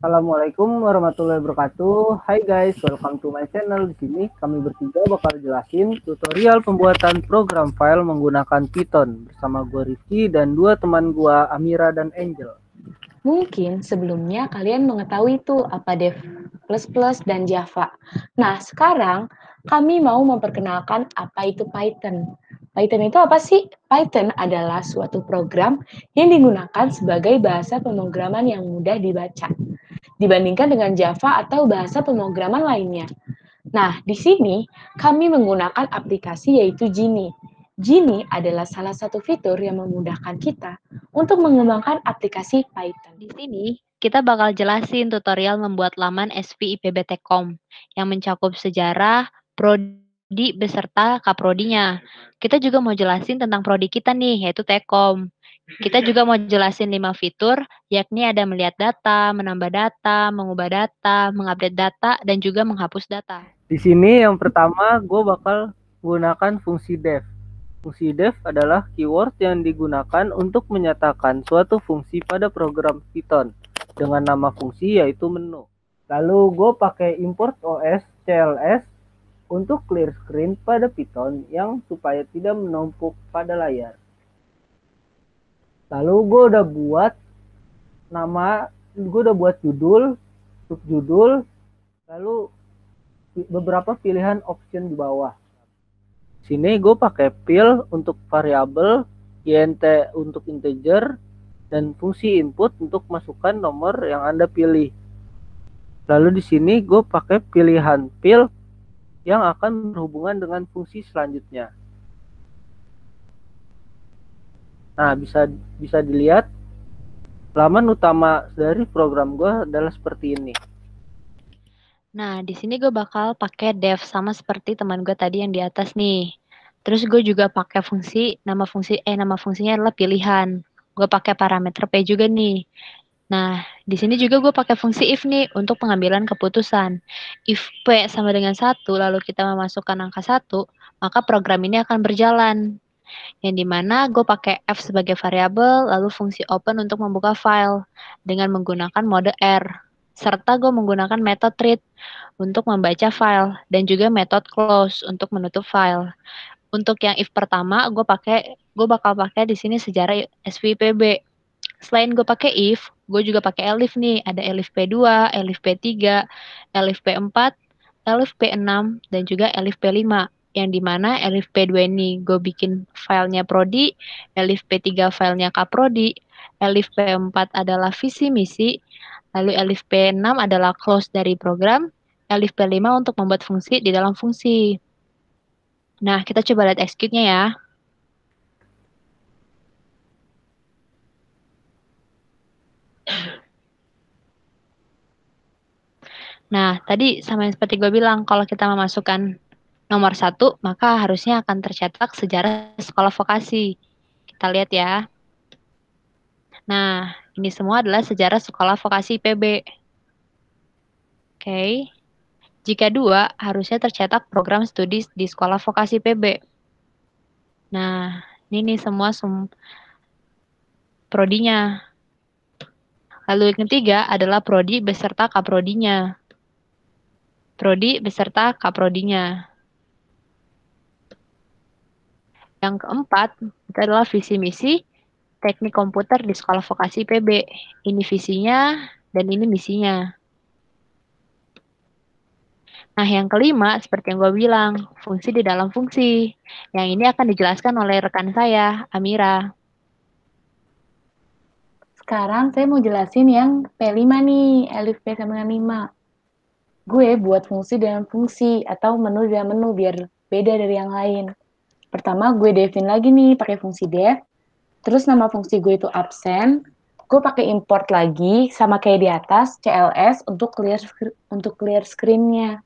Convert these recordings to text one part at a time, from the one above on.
Assalamualaikum warahmatullahi wabarakatuh. Hai guys, welcome to my channel. Di sini kami bertiga bakal jelasin tutorial pembuatan program file menggunakan Python bersama gue Rifki dan dua teman gue Amira dan Angel. Mungkin sebelumnya kalian mengetahui itu apa Dev++ dan Java. Nah, sekarang kami mau memperkenalkan apa itu Python. Python itu apa sih? Python adalah suatu program yang digunakan sebagai bahasa pemrograman yang mudah dibaca dibandingkan dengan Java atau bahasa pemrograman lainnya. Nah, di sini kami menggunakan aplikasi yaitu Genie. Genie adalah salah satu fitur yang memudahkan kita untuk mengembangkan aplikasi Python. Di sini, kita bakal jelasin tutorial membuat laman SVIPBTcom yang mencakup sejarah, prodi, beserta kaprodinya. Kita juga mau jelasin tentang prodi kita nih, yaitu Tkom. Kita juga mau jelasin 5 fitur, yakni ada melihat data, menambah data, mengubah data, mengupdate data, dan juga menghapus data. Di sini yang pertama gue bakal gunakan fungsi def. Fungsi def adalah keyword yang digunakan untuk menyatakan suatu fungsi pada program Python dengan nama fungsi yaitu menu. Lalu gue pakai import OS CLS untuk clear screen pada Python yang supaya tidak menumpuk pada layar. Lalu gue udah buat judul, subjudul, lalu beberapa pilihan option di bawah. Sini gue pakai fill untuk variabel, int untuk integer, dan fungsi input untuk masukkan nomor yang Anda pilih. Lalu di sini gue pakai pilihan fill yang akan berhubungan dengan fungsi selanjutnya. Nah, bisa dilihat laman utama dari program gue adalah seperti ini. Nah, di sini gue bakal pakai def sama seperti teman gue tadi yang di atas nih. Terus gue juga pakai nama fungsinya adalah pilihan. Gue pakai parameter p juga nih. Nah, di sini juga gue pakai fungsi if nih untuk pengambilan keputusan. If p sama dengan 1, lalu kita memasukkan angka 1, maka program ini akan berjalan. Yang dimana gue pakai f sebagai variabel, lalu fungsi open untuk membuka file dengan menggunakan mode R. Serta gue menggunakan method read untuk membaca file dan juga method close untuk menutup file. Untuk yang if pertama, gue bakal pakai di sini sejarah SVPB. Selain gue pakai if, gue juga pakai elif nih. Ada elif P2, elif P3, elif P4, elif P6, dan juga elif P5. Yang dimana elif P2 ini gue bikin filenya prodi, elif P3 filenya kaprodi, elif P4 adalah visi misi, lalu elif P6 adalah close dari program, elif P5 untuk membuat fungsi di dalam fungsi. Nah, kita coba lihat execute-nya ya. Nah, tadi sama yang seperti gue bilang, kalau kita memasukkan nomor 1, maka harusnya akan tercetak sejarah sekolah vokasi. Kita lihat ya. Nah, ini semua adalah sejarah sekolah vokasi PB. Oke. Jika 2, harusnya tercetak program studi di sekolah vokasi PB. Nah, ini nih semua prodinya. Lalu yang ketiga adalah prodi beserta kaprodinya. Prodi beserta kaprodinya. Yang keempat, itu adalah visi misi teknik komputer di sekolah vokasi PB. Ini visinya dan ini misinya. Nah, yang kelima, seperti yang gue bilang, fungsi di dalam fungsi. Yang ini akan dijelaskan oleh rekan saya, Amira. Sekarang saya mau jelasin yang P5 nih, elif P sama dengan 5. Gue buat fungsi dengan fungsi atau menu dengan menu biar beda dari yang lain. Pertama gue define lagi nih pakai fungsi def. Terus nama fungsi gue itu absen. Gue pakai import lagi sama kayak di atas CLS untuk clear screen-nya.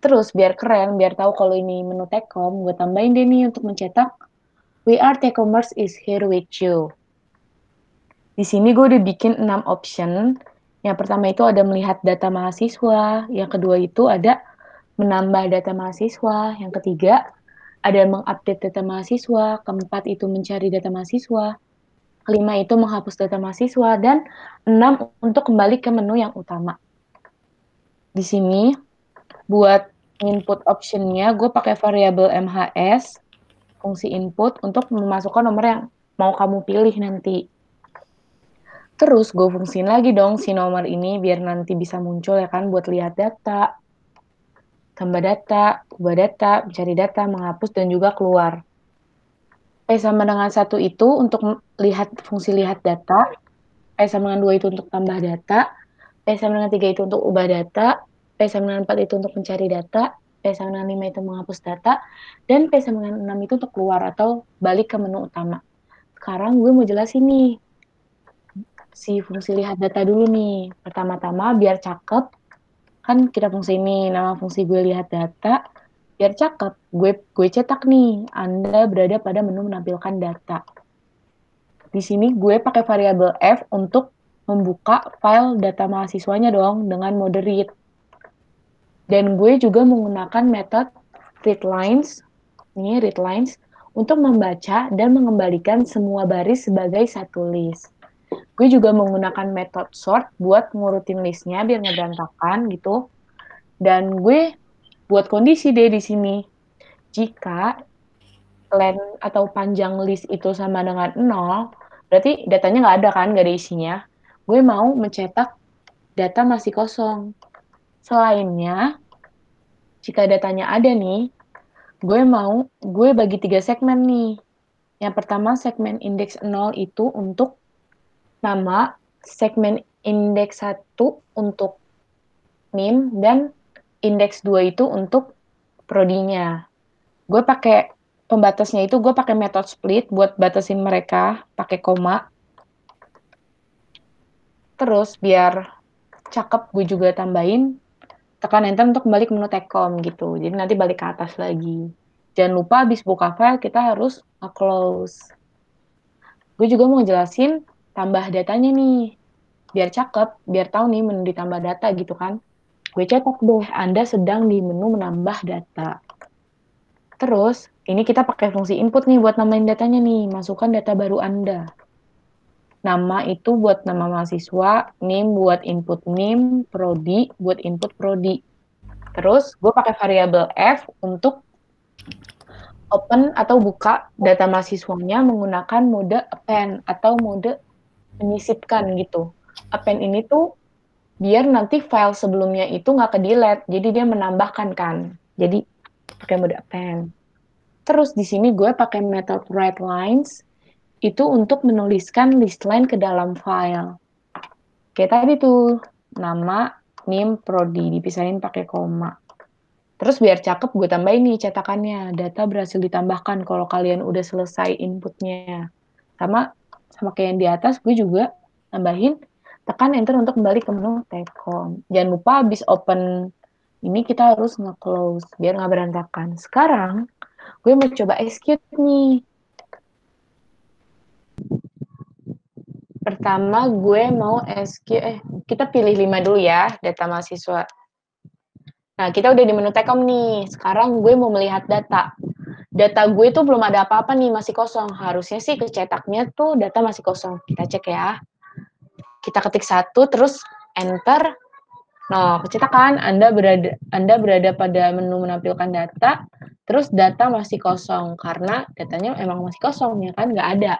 Terus biar keren, biar tahu kalau ini menu Tkom, gue tambahin deh nih untuk mencetak We are Tkomers is here with you. Di sini gue udah bikin 6 option. Yang pertama itu ada melihat data mahasiswa, yang kedua itu ada menambah data mahasiswa, yang ketiga ada mengupdate data mahasiswa, keempat itu mencari data mahasiswa, 5 itu menghapus data mahasiswa, dan 6 untuk kembali ke menu yang utama. Di sini, buat input option-nya, gue pakai variabel MHS, fungsi input, untuk memasukkan nomor yang mau kamu pilih nanti. Terus gue fungsiin lagi dong si nomor ini biar nanti bisa muncul ya kan buat lihat data, tambah data, ubah data, mencari data, menghapus, dan juga keluar. P sama dengan 1 itu untuk lihat fungsi lihat data, P sama dengan 2 itu untuk tambah data, P sama dengan 3 itu untuk ubah data, P sama dengan 4 itu untuk mencari data, P sama dengan 5 itu menghapus data, dan P sama dengan 6 itu untuk keluar atau balik ke menu utama. Sekarang gue mau jelasin nih, si fungsi lihat data dulu nih. Pertama-tama biar cakep, kan kita fungsi ini, nama fungsi gue lihat data, biar cakep, gue cetak nih, Anda berada pada menu menampilkan data. Di sini gue pakai variabel F untuk membuka file data mahasiswanya dong dengan mode read. Dan gue juga menggunakan metode readlines, ini readlines, untuk membaca dan mengembalikan semua baris sebagai satu list. Gue juga menggunakan metode sort buat ngurutin listnya biar nggak berantakan gitu. Dan gue buat kondisi deh di sini. Jika length atau panjang list itu sama dengan 0, berarti datanya nggak ada kan, nggak ada isinya. Gue mau mencetak data masih kosong. Selainnya, jika datanya ada nih, gue bagi 3 segmen nih. Yang pertama segmen indeks 0 itu untuk nama, segmen indeks 1 untuk NIM, dan indeks 2 itu untuk prodinya. Gue pakai pembatasnya itu gue pakai metode split buat batasin mereka pakai koma. Terus biar cakep gue juga tambahin tekan enter untuk kembali ke menu tekom gitu. Jadi nanti balik ke atas lagi. Jangan lupa habis buka file kita harus close. Gue juga mau jelasin tambah datanya nih. Biar cakep, biar tahu nih menu ditambah data gitu kan. Gue cetak deh, Anda sedang di menu menambah data. Terus, ini kita pakai fungsi input nih buat nambahin datanya nih. Masukkan data baru Anda. Nama itu buat nama mahasiswa, NIM buat input NIM, prodi buat input prodi. Terus, gue pakai variabel F untuk open atau buka data mahasiswanya menggunakan mode append atau mode menyisipkan gitu. Append ini tuh biar nanti file sebelumnya itu nggak ke-delete, jadi dia menambahkan kan. Jadi, pakai mode append. Terus di sini gue pakai method writelines itu untuk menuliskan list line ke dalam file. Kayak tadi tuh, nama, NIM, prodi, dipisahin pakai koma. Terus biar cakep gue tambahin nih cetakannya, data berhasil ditambahkan kalau kalian udah selesai inputnya. Sama kayak yang di atas, gue juga tambahin, tekan enter untuk kembali ke menu tekom. Jangan lupa habis open ini kita harus nge-close, biar nggak berantakan. Sekarang, gue mau coba execute nih. Pertama gue mau execute, kita pilih 5 dulu ya, data mahasiswa. Nah, kita udah di menu tekom nih. Sekarang gue mau melihat data. Data gue tuh belum ada apa-apa nih, masih kosong. Harusnya sih kecetaknya tuh data masih kosong. Kita cek ya. Kita ketik 1, terus enter. Nah, kecetakan Anda berada pada menu menampilkan data, terus data masih kosong karena datanya emang masih kosong ya kan, nggak ada.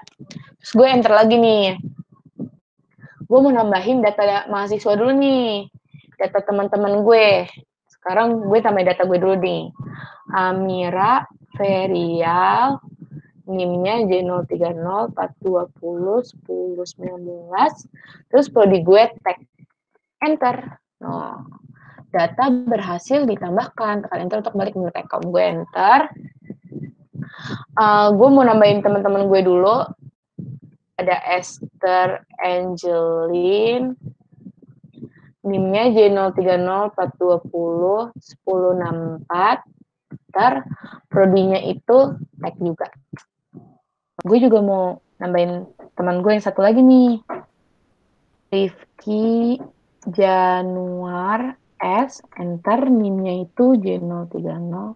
Terus gue enter lagi nih. Gue mau nambahin data mahasiswa dulu nih, data teman-teman gue. Sekarang gue tambahin data gue dulu nih. Amira, Ferial, NIM-nya J030, 420, 10, 19, terus prodi gue tag. Enter. Nah, data berhasil ditambahkan. Tekan enter untuk balik menu tekom. Gue enter. Gue mau nambahin teman-teman gue dulu. Ada Esther Angelin. NIM-nya J030, 420, 1064. Ntar prodinya itu tag juga. Gue juga mau nambahin teman gue yang satu lagi nih. Rifki Januar S, enter, NIM-nya itu J030,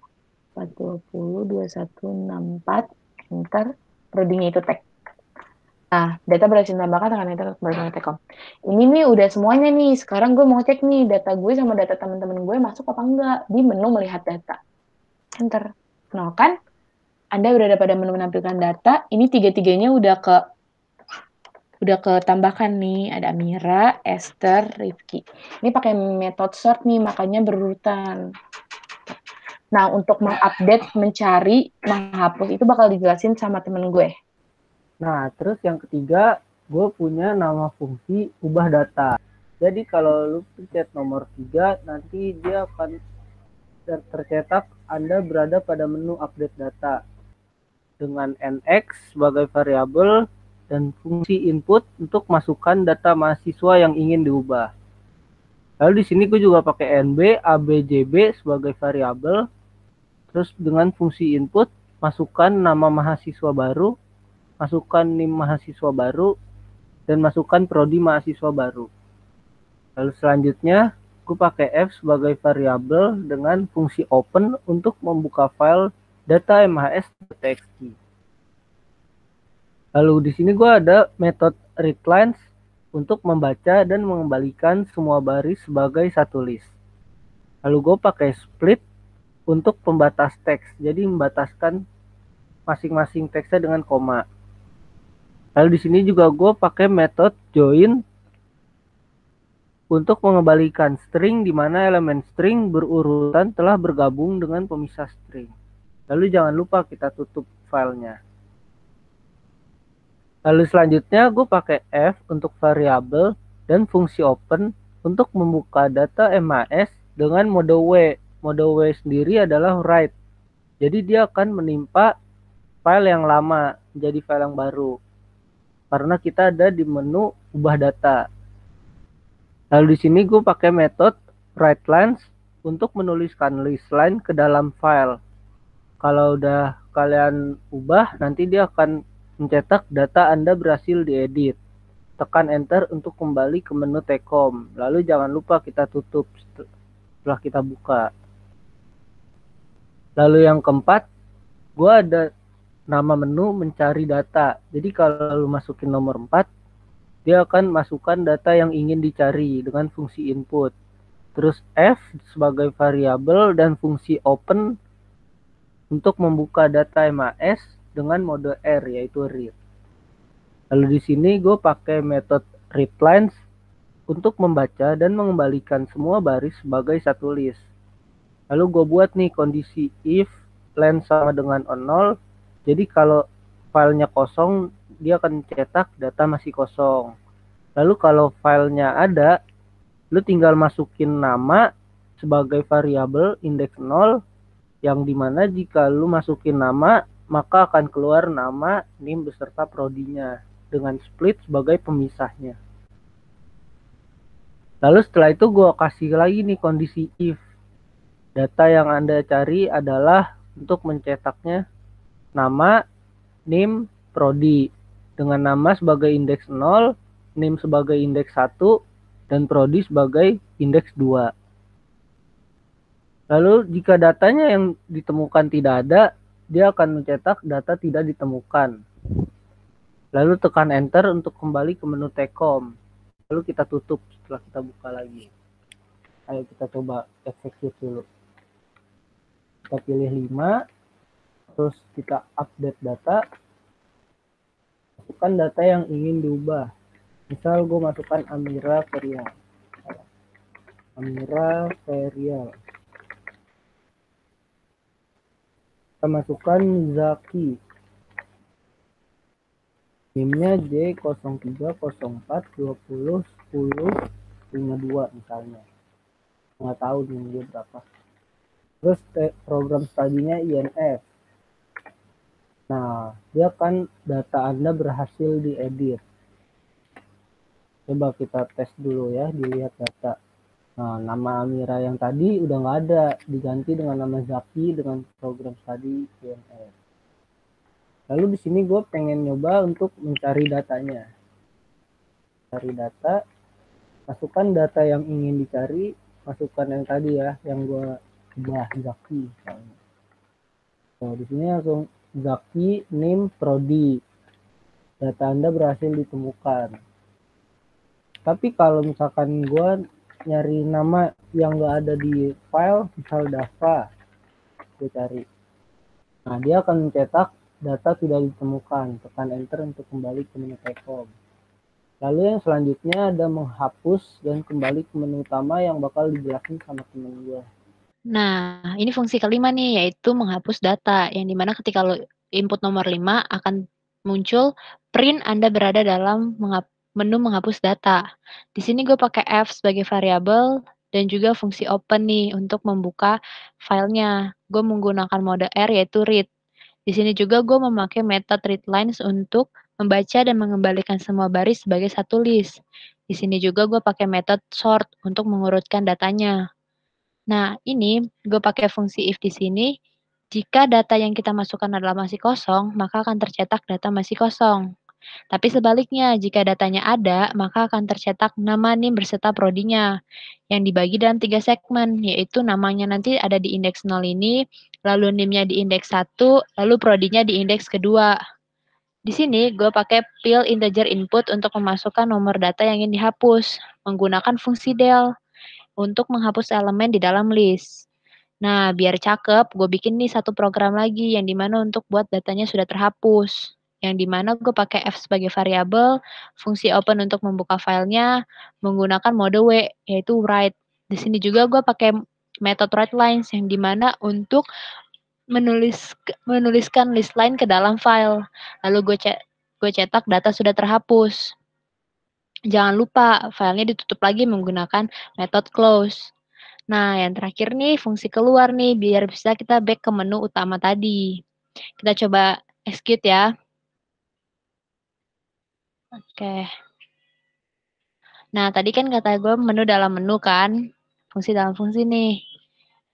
420, 2164, enter, prodinya itu tag. Nah, data berhasil ditambahkan tekan enter untuk kembali ke Tekom. Ini nih udah semuanya nih. Sekarang gue mau cek nih data gue sama data teman-teman gue masuk apa enggak di menu melihat data. Enter. Nah kan, Anda berada pada menu menampilkan data. Ini tiga-tiganya udah ketambahkan nih. Ada Amira, Esther, Rifki. Ini pakai metode sort nih, makanya berurutan. Nah, untuk mengupdate, mencari, menghapus itu bakal dijelasin sama temen gue. Nah, terus yang ketiga, gue punya nama fungsi ubah data. Jadi kalau lu pencet nomor 3, nanti dia akan tercetak Anda berada pada menu update data dengan NX sebagai variabel dan fungsi input untuk masukkan data mahasiswa yang ingin diubah. Lalu di sini gue juga pakai NB, ABJB sebagai variabel. Terus dengan fungsi input, masukkan nama mahasiswa baru, masukkan NIM mahasiswa baru, dan masukkan prodi mahasiswa baru. Lalu selanjutnya, gue pakai F sebagai variabel dengan fungsi open untuk membuka file data MHS.txt. Lalu di sini gue ada metode readlines untuk membaca dan mengembalikan semua baris sebagai satu list. Lalu gue pakai split untuk pembatas teks, jadi membataskan masing-masing teksnya dengan koma. Lalu di sini juga gue pakai metode join untuk mengembalikan string di mana elemen string berurutan telah bergabung dengan pemisah string. Lalu jangan lupa kita tutup filenya. Lalu selanjutnya gue pakai F untuk variabel dan fungsi open untuk membuka data MAS dengan mode W. Mode W sendiri adalah write. Jadi dia akan menimpa file yang lama menjadi file yang baru. Karena kita ada di menu ubah data. Lalu di sini gue pakai metode writeLines untuk menuliskan list line ke dalam file. Kalau udah kalian ubah, nanti dia akan mencetak data Anda berhasil diedit. Tekan enter untuk kembali ke menu Tcom. Lalu jangan lupa kita tutup setelah kita buka. Lalu yang keempat, gue ada nama menu mencari data. Jadi kalau lu masukin nomor 4, dia akan masukkan data yang ingin dicari dengan fungsi input. Terus F sebagai variabel dan fungsi open untuk membuka data MAS dengan mode R yaitu read. Lalu di sini gue pakai metode readlines untuk membaca dan mengembalikan semua baris sebagai satu list. Lalu gue buat nih kondisi if len sama dengan on 0. Jadi kalau filenya kosong, dia akan cetak data masih kosong. Lalu kalau filenya ada, lu tinggal masukin nama sebagai variabel indeks 0, yang dimana jika lu masukin nama, maka akan keluar nama, NIM beserta prodinya dengan split sebagai pemisahnya. Lalu setelah itu gue kasih lagi nih kondisi if. Data yang Anda cari adalah untuk mencetaknya nama, NIM, prodi. Dengan nama sebagai indeks 0, NIM sebagai indeks 1, dan prodi sebagai indeks 2. Lalu jika datanya yang ditemukan tidak ada, dia akan mencetak data tidak ditemukan. Lalu tekan enter untuk kembali ke menu Tcom. Lalu kita tutup setelah kita buka lagi. Ayo kita coba execute dulu. Kita pilih 5, terus kita update data. Masukkan data yang ingin diubah. Misal gue masukkan Amira Ferial. Amira Ferial. Kita masukkan Zaki. NIM-nya J0304201052 misalnya. Nggak tahu NIM dia berapa. Terus program studinya INF. Nah, dia kan data Anda berhasil diedit. Coba kita tes dulu ya, dilihat data. Nah, nama Amira yang tadi udah nggak ada, diganti dengan nama Zaki dengan program study INF. Lalu di sini gue pengen nyoba untuk mencari datanya. Cari data, masukkan data yang ingin dicari, masukkan yang tadi ya, yang gue ubah Zaki misalnya. So, di sini langsung Zaki, NIM, prodi. data Anda berhasil ditemukan. Tapi kalau misalkan gue nyari nama yang nggak ada di file, misal Dava, gue cari. Nah, dia akan mencetak data tidak ditemukan. Tekan enter untuk kembali ke menu Paycom. Lalu yang selanjutnya ada menghapus dan kembali ke menu utama yang bakal dijelasin sama temen gue. Nah, ini fungsi kelima nih, yaitu menghapus data. Yang dimana ketika lo input nomor 5 akan muncul print Anda berada dalam menu menghapus data. Di sini gue pakai F sebagai variabel dan juga fungsi open nih untuk membuka filenya. Gue menggunakan mode R yaitu read. Di sini juga gue memakai method readlines untuk membaca dan mengembalikan semua baris sebagai satu list. Di sini juga gue pakai method sort untuk mengurutkan datanya. Nah, ini gue pakai fungsi if di sini. Jika data yang kita masukkan adalah masih kosong, maka akan tercetak data masih kosong. Tapi sebaliknya, jika datanya ada, maka akan tercetak nama NIM berserta prodinya, yang dibagi dalam 3 segmen, yaitu namanya nanti ada di indeks 0 ini, lalu NIM-nya di indeks 1, lalu prodinya di indeks kedua. Di sini, gue pakai fill integer input untuk memasukkan nomor data yang ingin dihapus, menggunakan fungsi del untuk menghapus elemen di dalam list. Nah, biar cakep, gue bikin nih satu program lagi yang dimana untuk buat datanya sudah terhapus. Yang dimana gue pakai F sebagai variabel, fungsi open untuk membuka filenya, menggunakan mode W, yaitu write. Di sini juga gue pakai method writelines yang dimana untuk menuliskan list line ke dalam file. Lalu gue cetak data sudah terhapus. Jangan lupa, filenya ditutup lagi menggunakan method close. Nah, yang terakhir nih, fungsi keluar nih, biar bisa kita back ke menu utama tadi. Kita coba execute ya. Oke. Nah, tadi kan kata gue menu dalam menu kan, fungsi dalam fungsi nih.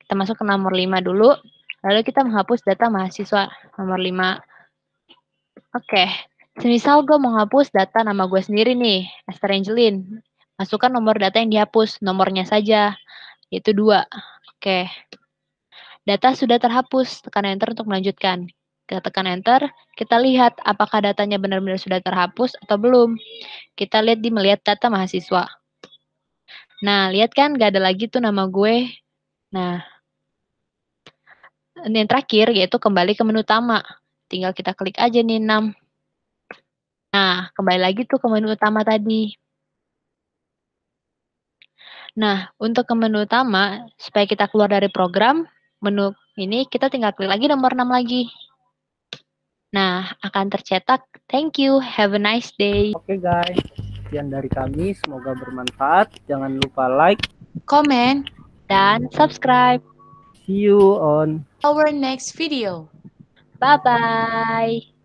Kita masuk ke nomor 5 dulu, lalu kita menghapus data mahasiswa nomor 5. Oke, semisal gue mau menghapus data nama gue sendiri nih, Esther Angelin. Masukkan nomor data yang dihapus, nomornya saja, yaitu 2. Oke. Data sudah terhapus, tekan enter untuk melanjutkan. Kita tekan enter, kita lihat apakah datanya benar-benar sudah terhapus atau belum. Kita lihat di melihat data mahasiswa. Nah, lihat kan gak ada lagi tuh nama gue. Nah, ini yang terakhir yaitu kembali ke menu utama. Tinggal kita klik aja nih 6. Nah, kembali lagi tuh ke menu utama tadi. Nah, untuk ke menu utama, supaya kita keluar dari program, menu ini kita tinggal klik lagi nomor 6 lagi. Nah, akan tercetak, thank you, have a nice day. Oke guys, sekian dari kami, semoga bermanfaat. Jangan lupa like, Comment, dan subscribe. see you on our next video. Bye-bye.